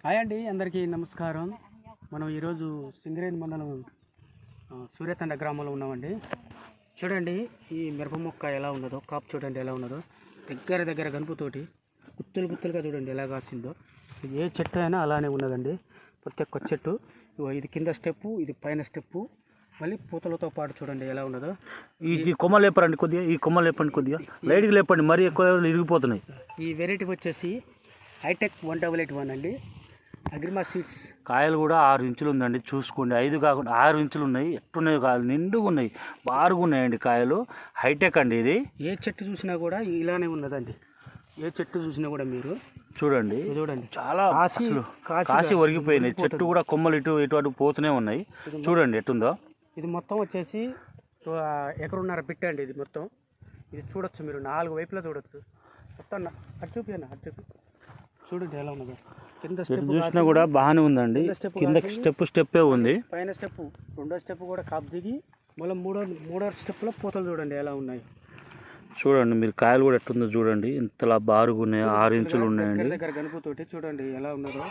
Hi అండి, అందరికీ నమస్కారం. మనం ఈరోజు సింగరేణి మండలం సూర్యతండ గ్రామంలో ఉన్నామండి. చూడండి ఈ మిరప మొక్క ఎలా ఉన్నదో, కాపు చూడండి ఎలా ఉన్నదో, దగ్గర గనుపుతోటి గుత్తులుగా చూడండి ఎలా కాసిందో. ఏ చెట్టు అయినా అలానే ఉన్నదండి, ప్రతి ఒక్క చెట్టు. ఇది కింద స్టెప్పు, ఇది పైన స్టెప్పు, మళ్ళీ పూతలతో పాటు చూడండి ఎలా ఉన్నదో. ఈ కొమ్మలు లేపండి కొద్దిగా, ఈ కొమ్మలు లేపండి కొద్దిగా, లైట్గా లేపండి, మరీ ఎక్కువ ఇరిగిపోతున్నాయి. ఈ వెరైటీ వచ్చేసి హైటెక్ 188 అండి, అగ్రిమా సీడ్స్. కాయలు కూడా 6 ఇంచులు ఉందండి, చూసుకోండి. 5 కాకుండా 6 ఇంచులు ఉన్నాయి. ఎట్టున్నాయి కాయలు, నిండుగా ఉన్నాయి, బారుగా ఉన్నాయండి కాయలు. హైటెక్ అండి ఇది. ఏ చెట్టు చూసినా కూడా ఇలానే ఉన్నదండి, ఏ చెట్టు చూసినా కూడా మీరు చూడండి చాలా కాసి ఒరిగిపోయినాయి. చెట్టు కూడా కొమ్మలు ఇటు అటు పోతూనే ఉన్నాయి. చూడండి ఎట్టుందో. ఇది మొత్తం వచ్చేసి 1.5 ఎకరం బిట్ట అండి. ఇది మొత్తం ఇది చూడొచ్చు మీరు, 4 వైపులా చూడొచ్చు. మొత్తం అటు చూపి చూడండి ఎలా ఉన్నదో. కింద స్టెప్ చూసినా కూడా బాగానే ఉందండి. కింద స్టెప్పే ఉంది, పైన స్టెప్, రెండో స్టెప్ కూడా కాపు దిగి, మళ్ళీ మూడో స్టెప్లో పూతలు చూడండి ఎలా ఉన్నాయి. చూడండి మీరు, కాయలు కూడా ఎట్టుందో చూడండి, ఇంతలా బారుగా ఉన్నాయి. 6 ఇంచులు ఉన్నాయండి. దగ్గర గనుపుతోటి చూడండి ఎలా ఉన్నదో.